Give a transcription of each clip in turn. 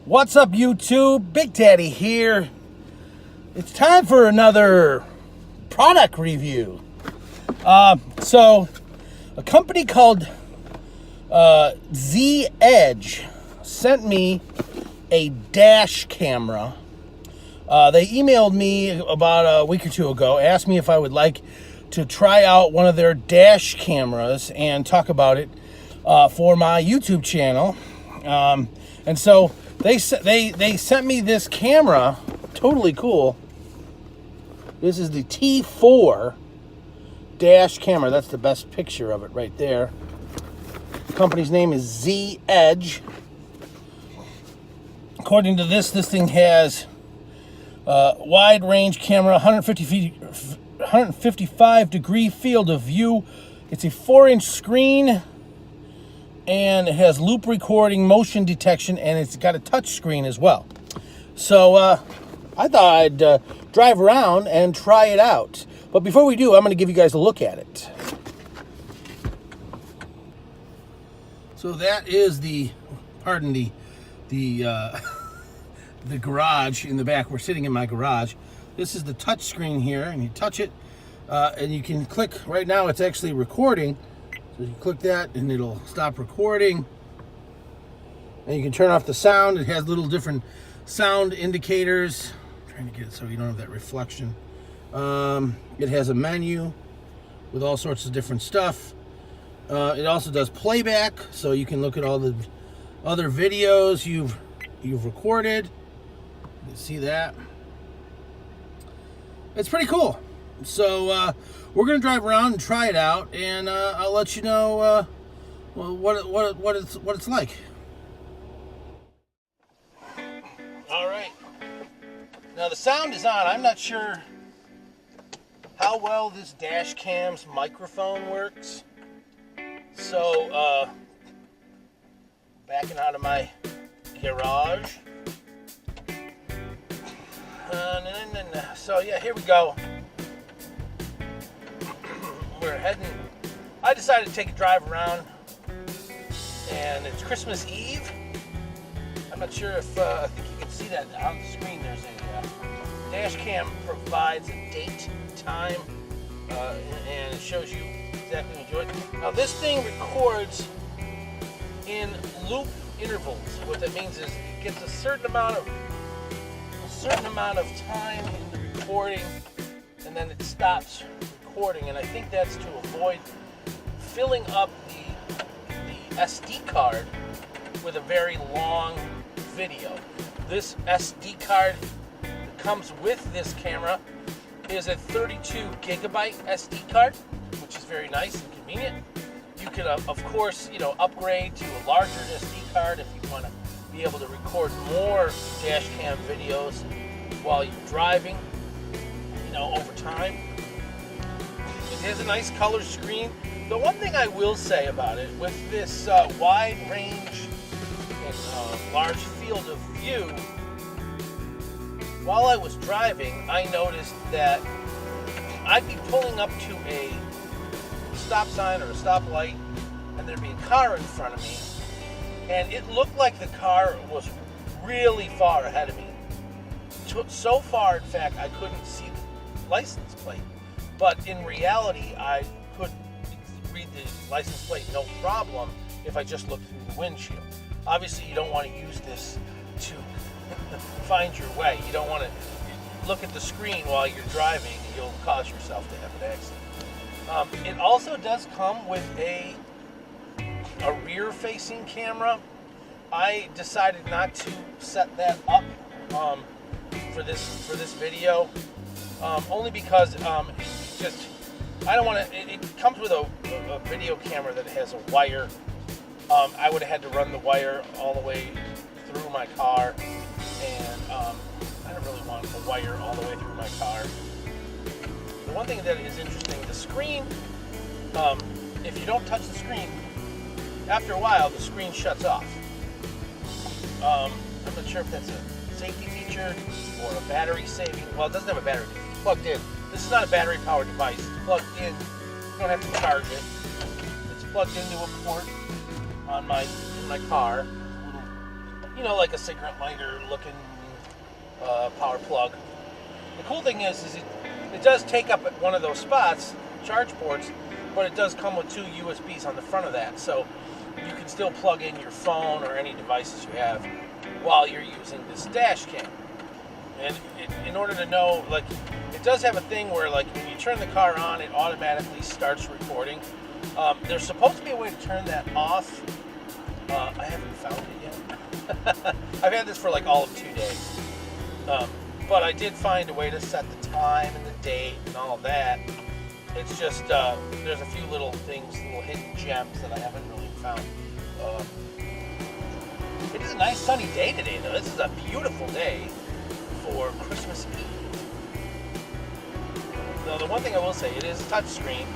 What's up, YouTube? Big Daddy here. It's time for another product review. So a company called Z Edge sent me a dash camera. They emailed me about a week or two ago, asked me if I would like to try out one of their dash cameras and talk about it for my YouTube channel. And so they sent me this camera, totally cool. This is the T4 dash camera. That's the best picture of it right there. The company's name is Z Edge. According to this thing has wide range camera, 155 degree field of view. It's a 4-inch screen, and it has loop recording, motion detection, and it's got a touch screen as well. So I thought I'd drive around and try it out. But before we do, I'm going to give you guys a look at it. So that is the garage in the back. We're sitting in my garage. This is the touch screen here, and you touch it, and you can click. Right now it's actually recording. So you click that and it'll stop recording. And you can turn off the sound. It has little different sound indicators. I'm trying to get it so you don't have that reflection. It has a menu with all sorts of different stuff. It also does playback, so you can look at all the other videos you've recorded. You can see that. It's pretty cool. So we're gonna drive around and try it out, and I'll let you know what it's like. All right. Now the sound is on. I'm not sure how well this dash cam's microphone works. So backing out of my garage. So yeah, here we go. We're heading. I decided to take a drive around, and it's Christmas Eve. I'm not sure if I think you can see that on the screen. There's a dash cam provides a date, time, and it shows you exactly when you enjoy it. Now this thing records in loop intervals. What that means is it gets a certain amount of time in the recording, and then it stops recording. And I think that's to avoid filling up the SD card with a very long video. This SD card that comes with this camera is a 32 gigabyte SD card, which is very nice and convenient. You can, of course, upgrade to a larger SD card if you want to be able to record more dash cam videos while you're driving, over time. It has a nice color screen. The one thing I will say about it, with this wide range and large field of view, while I was driving, I noticed that I'd be pulling up to a stop sign or a stoplight, and there'd be a car in front of me, and it looked like the car was really far ahead of me. So far, in fact, I couldn't see the license plate, but in reality, I could read the license plate no problem if I just looked through the windshield. Obviously, you don't want to use this to find your way. You don't want to look at the screen while you're driving. You'll cause yourself to have an accident. It also does come with a rear-facing camera. I decided not to set that up for this video, only because it's just, I don't want to. It comes with a video camera that has a wire. I would have had to run the wire all the way through my car, and I don't really want a wire all the way through my car. The one thing that is interesting, the screen, if you don't touch the screen, after a while the screen shuts off. I'm not sure if that's a safety feature or a battery saving. Well, it doesn't have a battery. It's plugged in. This is not a battery powered device. It's plugged in. You don't have to charge it. It's plugged into a port on in my car. you know, like a cigarette lighter looking power plug. The cool thing is it does take up one of those spots, charge ports, but it does come with 2 USBs on the front of that, so you can still plug in your phone or any devices you have while you're using this dash cam. And in order to know, like, it does have a thing where, like, when you turn the car on, it automatically starts recording. There's supposed to be a way to turn that off. I haven't found it yet. I've had this for like all of 2 days. But I did find a way to set the time and the date and all that. It's just, there's a few little things, little hidden gems that I haven't really found. It is a nice sunny day today, though. This is a beautiful day for Christmas Eve. Now, the one thing I will say, it is touchscreen,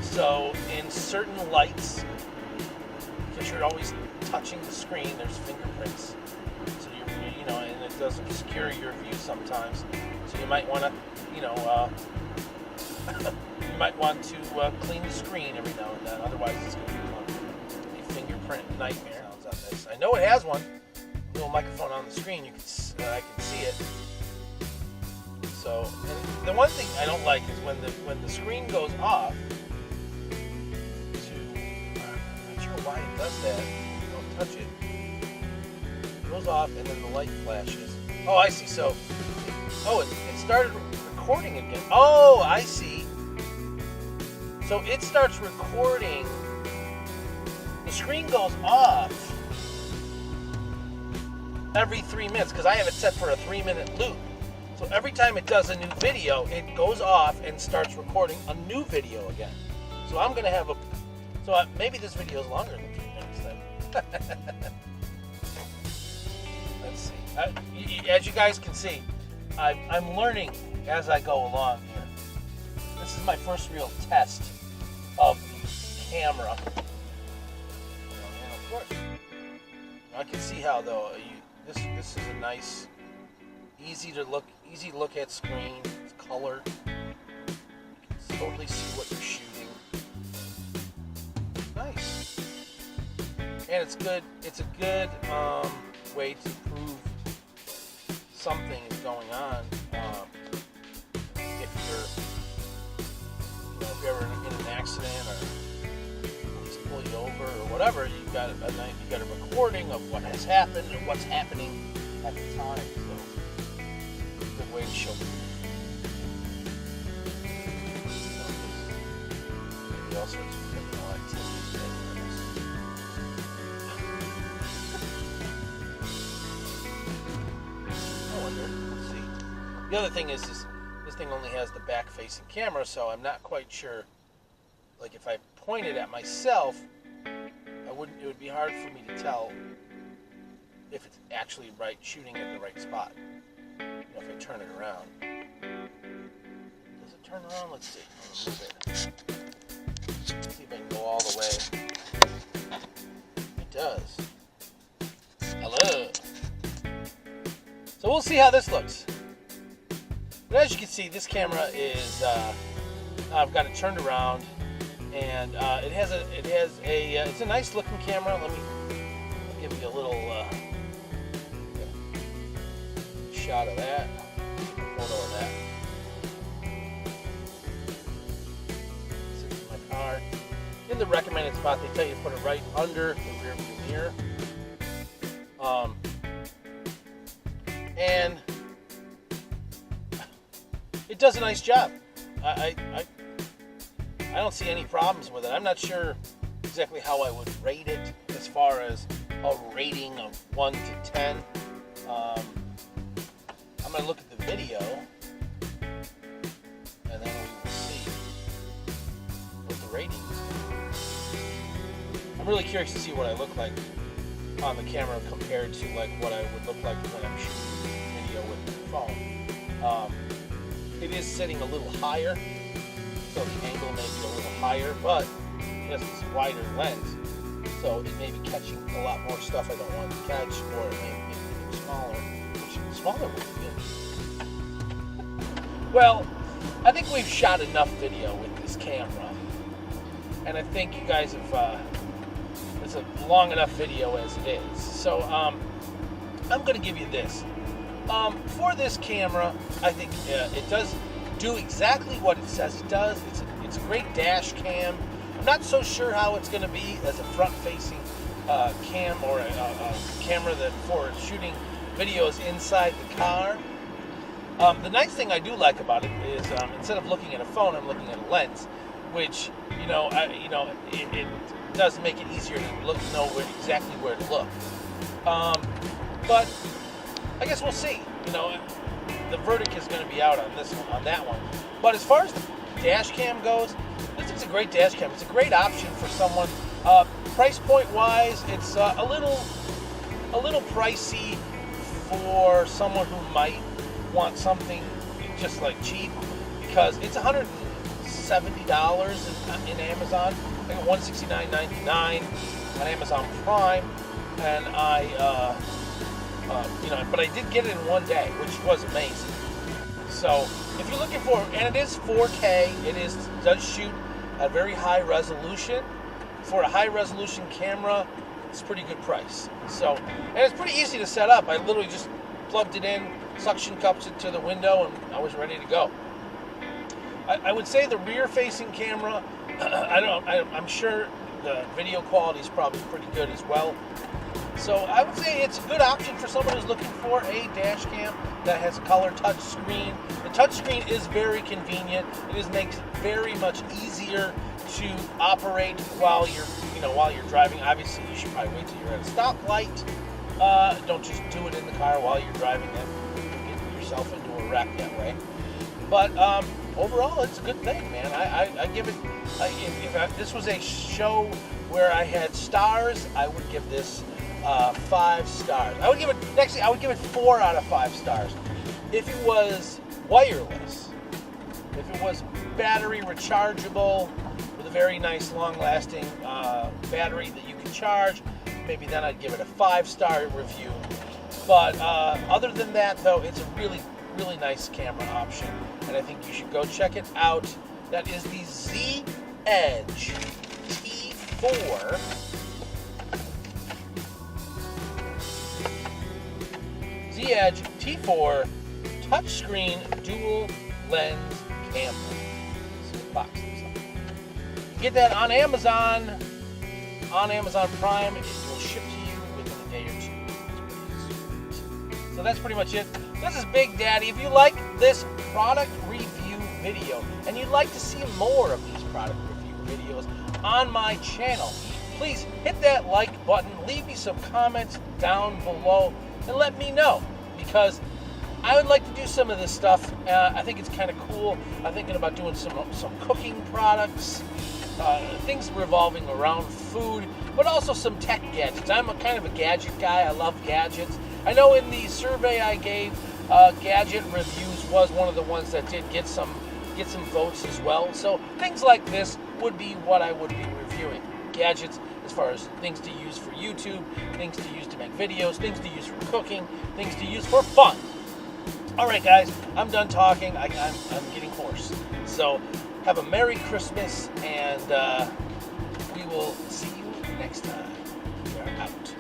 so in certain lights, because you're always touching the screen, there's fingerprints. So you know, and it does obscure your view sometimes. So you might want to, you know, you might want to clean the screen every now and then. Otherwise, it's going to become a fingerprint nightmare. I know it has one. Little microphone on the screen. I can see it. So, and the one thing I don't like is when the screen goes off. I'm not sure why it does that. You don't touch it. It goes off, and then the light flashes. Oh, I see. So, it started recording again. Oh, I see. So it starts recording. The screen goes off every 3 minutes, because I have it set for a 3-minute loop. So every time it does a new video, it goes off and starts recording a new video again. So I'm going to have maybe this video is longer than 3 minutes then. Let's see. As you guys can see, I'm learning as I go along here. This is my first real test of the camera. And of course, I can see how though this is a nice, easy to look at screen. It's color. You can totally see what you're shooting. Nice, and it's good. It's a good way to prove something is going on. If you're ever in an accident or police pull you over or whatever, you've got a recording of what has happened or what's happening at the time. So it's a good way to show maybe all sorts of criminal activity. I wonder. Let's see. The other thing is this thing only has the back-facing camera, so I'm not quite sure. Like if I pointed at myself, it would be hard for me to tell if it's actually shooting at the right spot. You know, if I turn it around. Does it turn around? Let's see. I'm gonna move it. Let's see if I can go all the way. It does. Hello. So we'll see how this looks. But as you can see, this camera is I've got it turned around, and it's a nice looking camera. Let me give you a little shot of that, photo of that. Sits in my car. In the recommended spot, they tell you to put it right under the rear view mirror. And it does a nice job. I don't see any problems with it. I'm not sure exactly how I would rate it as far as a rating of 1 to 10. I'm going to look at the video, and then we will see what the rating is. I'm really curious to see what I look like on the camera compared to like what I would look like when I'm shooting video with my phone. It is sitting a little higher, so the angle may be a little higher, but because it's a wider lens, so it may be catching a lot more stuff I don't want to catch, or it may be smaller, which smaller would be good. Well, I think we've shot enough video with this camera, and I think you guys have, it's a long enough video as it is. So, I'm going to give you this. For this camera, I think it does do exactly what it says it does. It's a great dash cam. I'm not so sure how it's going to be as a front-facing cam or a camera that for shooting videos inside the car. The nice thing I do like about it is instead of looking at a phone, I'm looking at a lens, which it does make it easier to know exactly where to look. But I guess we'll see. The verdict is going to be out on that one. But as far as the dash cam goes, this is a great dash cam. It's a great option for someone. Price point wise, it's a little pricey for someone who might want something just like cheap, because it's $170 in Amazon. I got $169.99 on Amazon Prime, and but I did get it in one day, which was amazing. So if you're looking for, and it is 4K, does shoot at very high resolution. For a high resolution camera, it's a pretty good price. So, and it's pretty easy to set up. I literally just plugged it in, suction cups it to the window, and I was ready to go. I would say the rear-facing camera, I'm sure the video quality is probably pretty good as well. So I would say it's a good option for someone who's looking for a dash cam that has a color touch screen. The touch screen is very convenient. It makes it very much easier to operate while you're driving. Obviously, you should probably wait till you're at a stoplight. Don't just do it in the car while you're driving. Then get yourself into a wreck that way. But overall, it's a good thing, man. I give it. If this was a show where I had stars, I would give this 5 stars. I would give it 4 out of 5 stars. If it was wireless, if it was battery rechargeable with a very nice long-lasting battery that you can charge, maybe then I'd give it a 5-star review. But other than that, though, it's a really, really nice camera option, and I think you should go check it out. That is the Z Edge T4. Z Edge T4 touchscreen dual lens camera. Let's see what box looks like. You get that on Amazon Prime. It will ship to you within a day or 2. So that's pretty much it. This is Big Daddy. If you like this product review video and you'd like to see more of these product review videos on my channel, please hit that like button, leave me some comments down below, and let me know, because I would like to do some of this stuff. I think it's kind of cool. I'm thinking about doing some cooking products, things revolving around food, but also some tech gadgets. I'm kind of a gadget guy. I love gadgets. I know in the survey I gave, gadget reviews was one of the ones that did get some votes as well. So things like this would be what I would be reviewing. Gadgets as far as things to use for YouTube, things to use to make videos, things to use for cooking, things to use for fun. All right, guys, I'm done talking. I'm getting hoarse. So have a Merry Christmas, and we will see you next time. We are out.